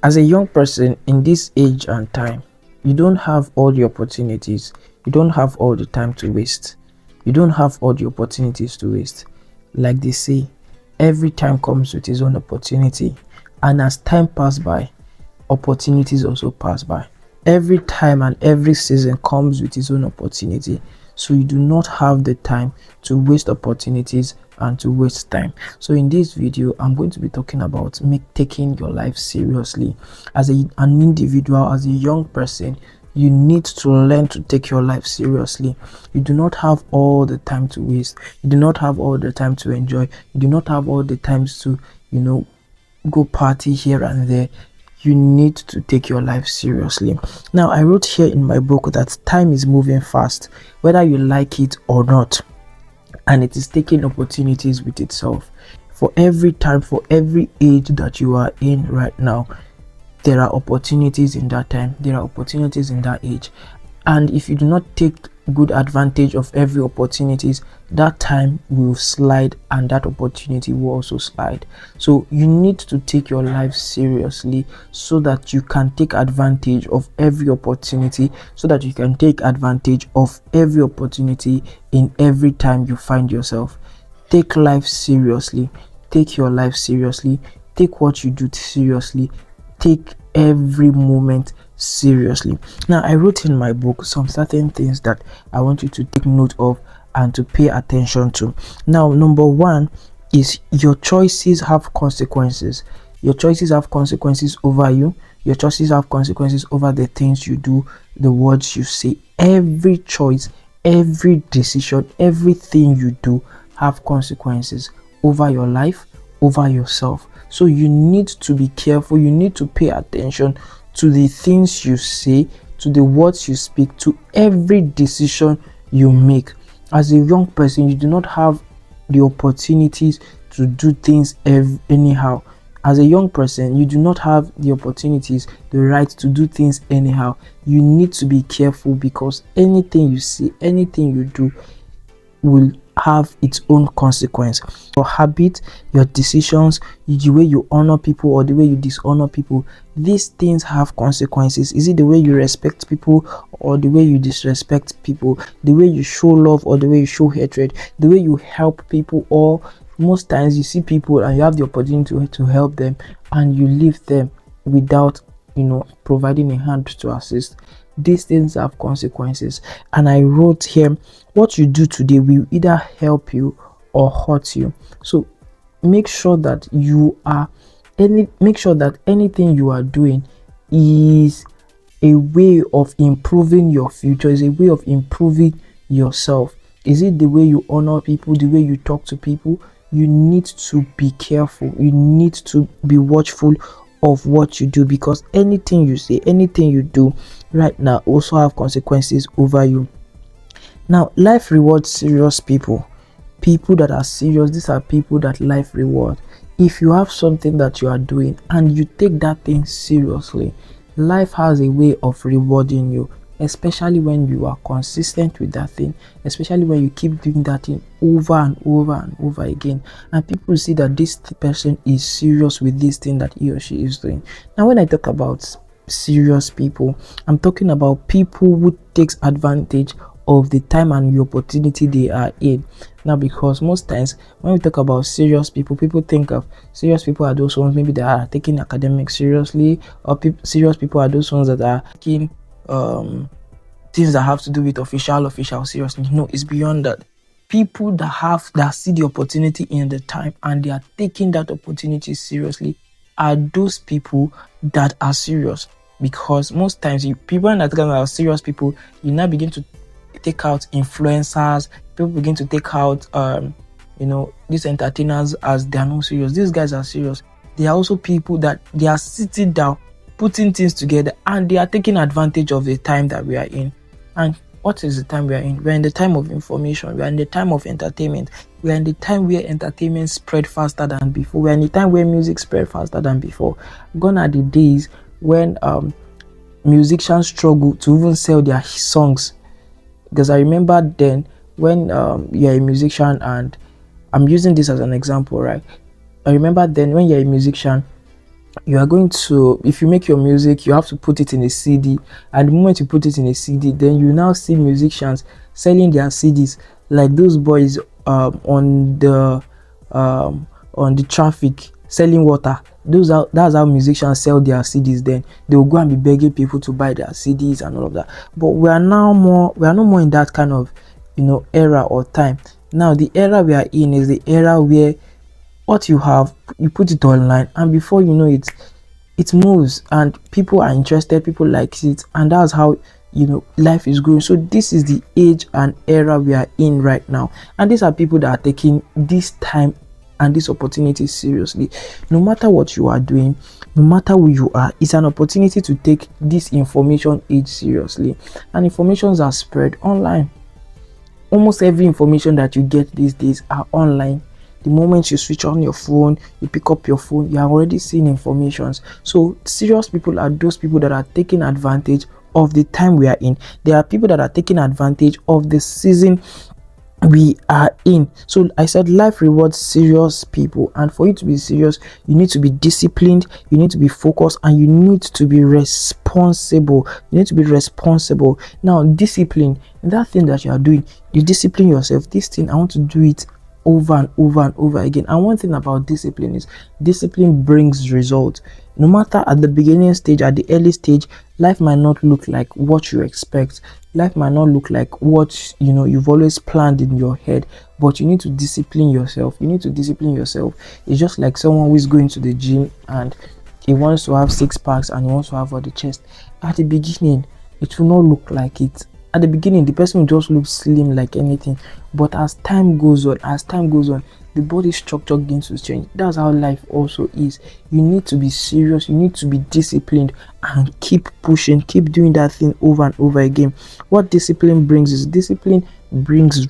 As a young person in this age and time, you don't have all the opportunities, you don't have all the time to waste, you don't have all the opportunities to waste. Like they say, every time comes with its own opportunity, and as time pass by, opportunities also pass by. Every time and every season comes with its own opportunity. So you do not have the time to waste opportunities and to waste time. So in this video, I'm going to be talking about taking your life seriously. As an individual, as a young person, you need to learn to take your life seriously. You do not have all the time to waste. You do not have all the time to enjoy. You do not have all the times to, go party here and there. You need to take your life seriously. Now, I wrote here in my book that time is moving fast, whether you like it or not, and it is taking opportunities with itself. For every time, for every age that you are in right now, there are opportunities in that time, there are opportunities in that age. And if you do not take good advantage of every opportunities, that time will slide and that opportunity will also slide. So you need to take your life seriously so that you can take advantage of every opportunity, so that you can take advantage of every opportunity in every time you find yourself. Take life seriously, take your life seriously, take what you do seriously, take every moment seriously. Now, I wrote in my book some certain things that I want you to take note of and to pay attention to. Now, number one is your choices have consequences. Your choices have consequences over you. Your choices have consequences over the things you do, the words you say. Every choice, every decision, everything you do have consequences over your life, over yourself. So you need to be careful. You need to pay attention to the things you say, to the words you speak, to every decision you make. As a young person, you do not have the opportunities to do things anyhow. As a young person, you do not have the opportunities, the right to do things anyhow. You need to be careful, because anything you say, anything you do will have its own consequence. Your habit, your decisions, the way you honor people or the way you dishonor people, these things have consequences. Is it the way you respect people or the way you disrespect people, the way you show love or the way you show hatred, the way you help people? Or most times you see people and you have the opportunity to help them and you leave them without providing a hand to assist. These things have consequences, and I wrote here, what you do today will either help you or hurt you. So make sure that anything you are doing is a way of improving your future, is a way of improving yourself. Is it the way you honor people, the way you talk to people? You need to be careful. You need to be watchful of what you do, because anything you say, anything you do right now also have consequences over you. Now, life rewards serious people that are serious. These are people that life reward. If you have something that you are doing and you take that thing seriously, life has a way of rewarding you, especially when you are consistent with that thing, especially when you keep doing that thing over and over and over again, and people see that this person is serious with this thing that he or she is doing. Now, when I talk about serious people, I'm talking about people who takes advantage of the time and the opportunity they are in. Now, because most times when we talk about serious people think of serious people are those ones maybe that are taking academics seriously, or serious people are those ones that are taking things that have to do with official seriously. No, it's beyond that. People that see the opportunity in the time and they are taking that opportunity seriously are those people that are serious. Because most times people that are talking about serious people, you now begin to take out influencers. People begin to take out these entertainers as they are not serious. These guys are serious. They are also people that they are sitting down, putting things together, and they are taking advantage of the time that we are in. And what is the time we are in? We are in the time of information. We are in the time of entertainment. We are in the time where entertainment spread faster than before. We are in the time where music spread faster than before. Gone are the days when musicians struggle to even sell their songs. Because I remember then when you're a musician, and I'm using this as an example, right? I remember then when you're a musician You are going to, if you make your music, you have to put it in a CD. At the moment you put it in a CD, then you now see musicians selling their CDs, like those boys on the traffic selling water. That's how musicians sell their CDs. Then they will go and be begging people to buy their CDs and all of that. But we are no more in that kind of era or time. Now the era we are in is the era where what you have, you put it online, and before you know it, it moves and people are interested, people like it, and that's how life is going. So this is the age and era we are in right now, and these are people that are taking this time and this opportunity seriously. No matter what you are doing, no matter who you are, it's an opportunity to take this information age seriously. And informations are spread online. Almost every information that you get these days are online. The moment you switch on your phone, you pick up your phone, you are already seeing informations. So serious people are those people that are taking advantage of the time we are in. There are people that are taking advantage of the season we are in. So I said life rewards serious people, and for you to be serious, you need to be disciplined, you need to be focused, and you need to be responsible. Now discipline, that thing that you are doing, you discipline yourself. This thing, I want to do it over and over and over again. And one thing about discipline is discipline brings results. No matter at the beginning stage, at the early stage, life might not look like what you expect. Life might not look like what you've always planned in your head, but you need to discipline yourself. It's just like someone who is going to the gym and he wants to have six packs and he wants to have all the chest. At the beginning, it will not look like it. At the beginning, the person will just look slim like anything, but as time goes on, the body structure begins to change. That's how life also is. You need to be serious, you need to be disciplined, and keep pushing, keep doing that thing over and over again. What discipline brings is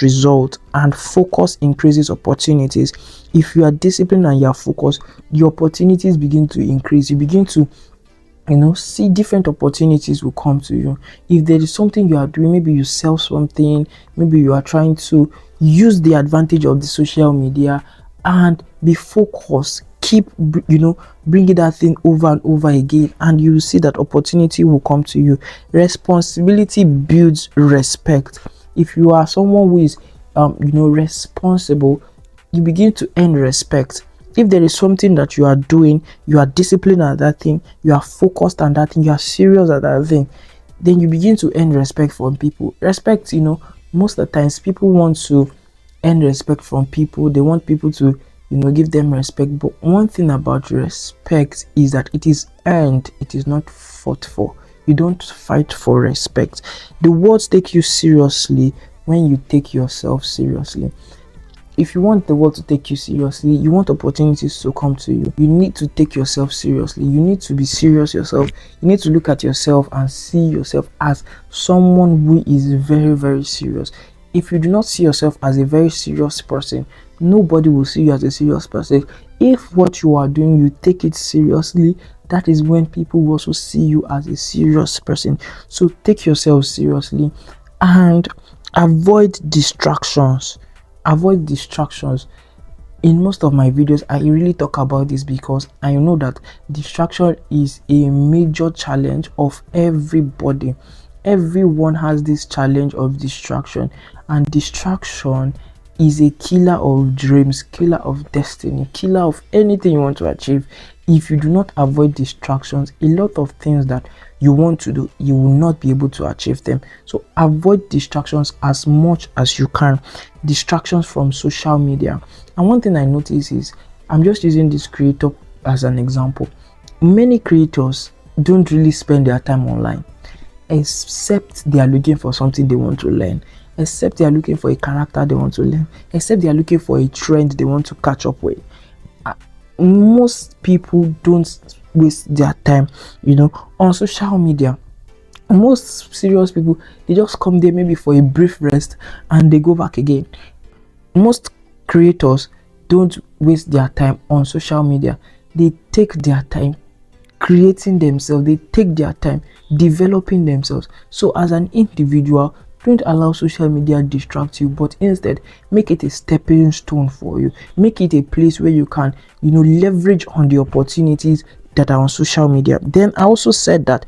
result, and focus increases opportunities. If you are disciplined and you are focused, your opportunities begin to increase. You begin to see different opportunities will come to you. If there is something you are doing, maybe you sell something, maybe you are trying to use the advantage of the social media, and be focused, keep bringing that thing over and over again, and you will see that opportunity will come to you. Responsibility builds respect. If you are someone who is responsible, you begin to earn respect. If there is something that you are doing, you are disciplined at that thing, you are focused on that thing, you are serious at that thing, then you begin to earn respect from people. Respect, most of the times people want to earn respect from people. They want people to, give them respect. But one thing about respect is that it is earned, it is not fought for. You don't fight for respect. The world take you seriously when you take yourself seriously. If you want the world to take you seriously, you want opportunities to come to you, you need to take yourself seriously. You need to be serious yourself. You need to look at yourself and see yourself as someone who is very, very serious. If you do not see yourself as a very serious person, nobody will see you as a serious person. If what you are doing, you take it seriously, that is when people will also see you as a serious person. So take yourself seriously and avoid distractions. In most of my videos, I really talk about this because I know that distraction is a major challenge of everybody. Everyone has this challenge of distraction, and distraction is a killer of dreams, killer of destiny, killer of anything you want to achieve. If you do not avoid distractions, a lot of things that you want to do, you will not be able to achieve them. So avoid distractions as much as you can. Distractions from social media. And one thing I notice is, I'm just using this creator as an example. Many creators don't really spend their time online, except they are looking for something they want to learn, except they are looking for a character they want to learn, except they are looking for a trend they want to catch up with. Most people don't waste their time on social media. Most serious people, they just come there maybe for a brief rest and they go back again. Most creators don't waste their time on social media. They take their time creating themselves, they take their time developing themselves. So as an individual, don't allow social media distract you, but instead make it a stepping stone for you. Make it a place where you can leverage on the opportunities that are on social media. Then I also said that,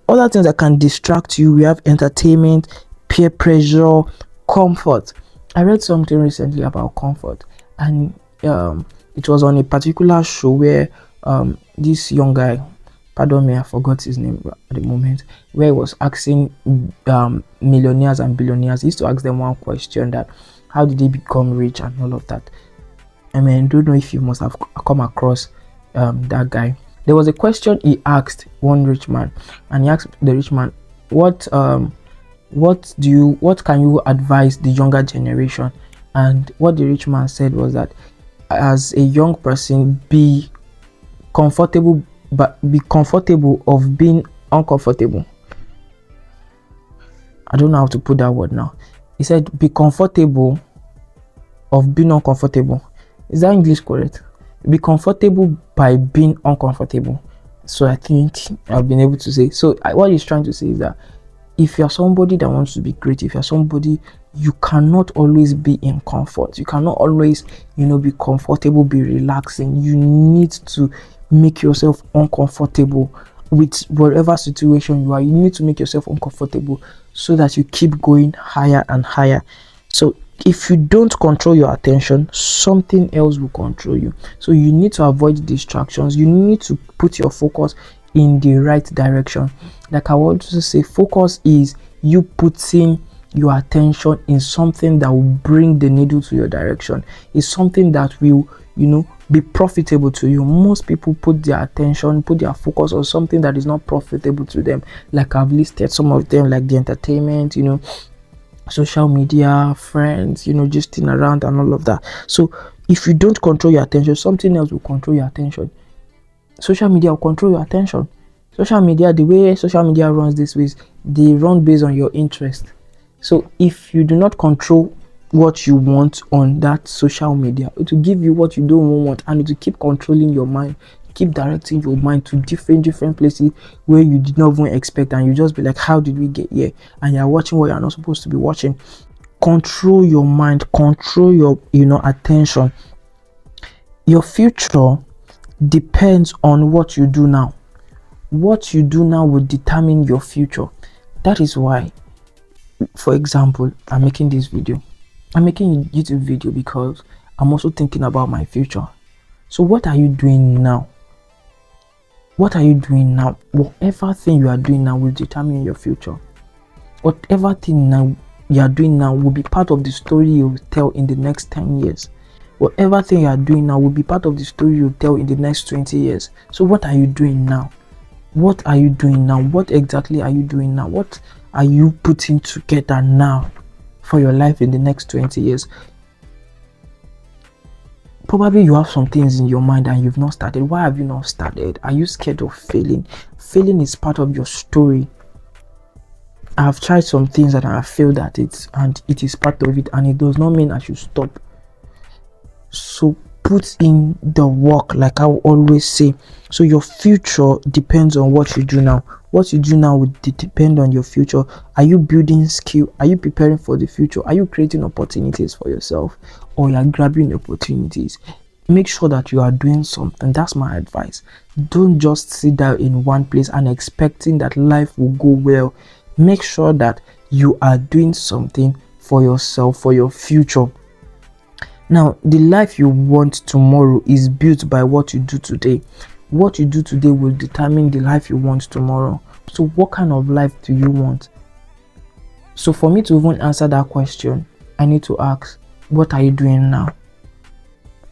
other things that can distract you, we have entertainment, peer pressure, comfort. I read something recently about comfort, and it was on a particular show where this young guy, pardon me, I forgot his name at the moment, where he was asking millionaires and billionaires. He used to ask them one question, that how did they become rich and all of that. I mean, I don't know if you must have come across that guy. There was a question he asked one rich man, and he asked the rich man, what can you advise the younger generation? And what the rich man said was that, as a young person, be comfortable of being uncomfortable. I don't know how to put that word now. He said, be comfortable of being uncomfortable. Is that English correct? Be comfortable by being uncomfortable. So I think I've been able to say. So what he's trying to say is that if you're somebody that wants to be great, if you're somebody, you cannot always be in comfort. You cannot always, be comfortable, be relaxing. You need to make yourself uncomfortable with whatever situation you are. You need to make yourself uncomfortable so that you keep going higher and higher. So if you don't control your attention, something else will control you. So you need to avoid distractions. You need to put your focus in the right direction. Like I want to say, focus is you putting your attention in something that will bring the needle to your direction. It's something that will, be profitable to you. Most people put their attention, put their focus on something that is not profitable to them. Like I've listed some of them, like the entertainment, social media, friends, just in around and all of that. So if you don't control your attention, something else will control your attention. Social media will control your attention. Social media, the way social media runs these ways, they run based on your interest. So if you do not control what you want on that social media, it will give you what you don't want, and it will keep controlling your mind, keep directing your mind to different places where you did not even expect, and you just be like, how did we get here? And you're watching what you're not supposed to be watching. Control your mind, control your attention. Your future depends on what you do now. What you do now will determine your future. That is why, for example, I'm making this video. I'm making a YouTube video because I'm also thinking about my future. So what are you doing now? What are you doing now? Whatever thing you are doing now will determine your future. Whatever thing now you are doing now will be part of the story you will tell in the next 10 years. Whatever thing you are doing now will be part of the story you will tell in the next 20 years. So what are you doing now? What are you doing now? What exactly are you doing now? What are you putting together now for your life in the next 20 years? Probably you have some things in your mind and you've not started. Why have you not started? Are you scared of failing? Failing is part of your story. I have tried some things and I have failed at it, and it is part of it, and it does not mean I should stop. So put in the work, like I will always say. So your future depends on what you do now. What you do now will depend on your future. Are you building skill? Are you preparing for the future? Are you creating opportunities for yourself, or you are grabbing opportunities? Make sure that you are doing something. That's my advice. Don't just sit down in one place and expecting that life will go well. Make sure that you are doing something for yourself, for your future. Now, the life you want tomorrow is built by what you do today. What you do today will determine the life you want tomorrow. So what kind of life do you want? So for me to even answer that question, I need to ask, what are you doing now?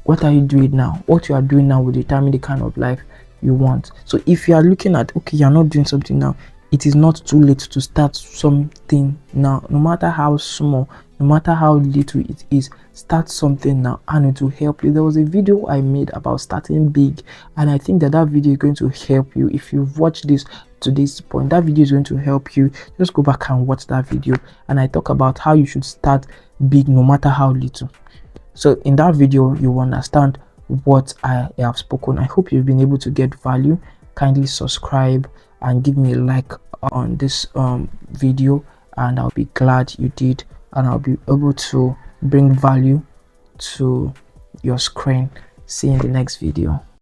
What are you doing now? What you are doing now will determine the kind of life you want. So if you are looking at, okay, you're not doing something now, it is not too late to start something now. No matter how small, no matter how little it is, start something now and it will help you. There was a video I made about starting big, and I think that video is going to help you. If you've watched this to this point, that video is going to help you. Just go back and watch that video, and I talk about how you should start big no matter how little. So in that video you will understand what I have spoken. I hope you've been able to get value. Kindly subscribe and give me a like on this video, and I'll be glad you did, and I'll be able to bring value to your screen. See you in the next video.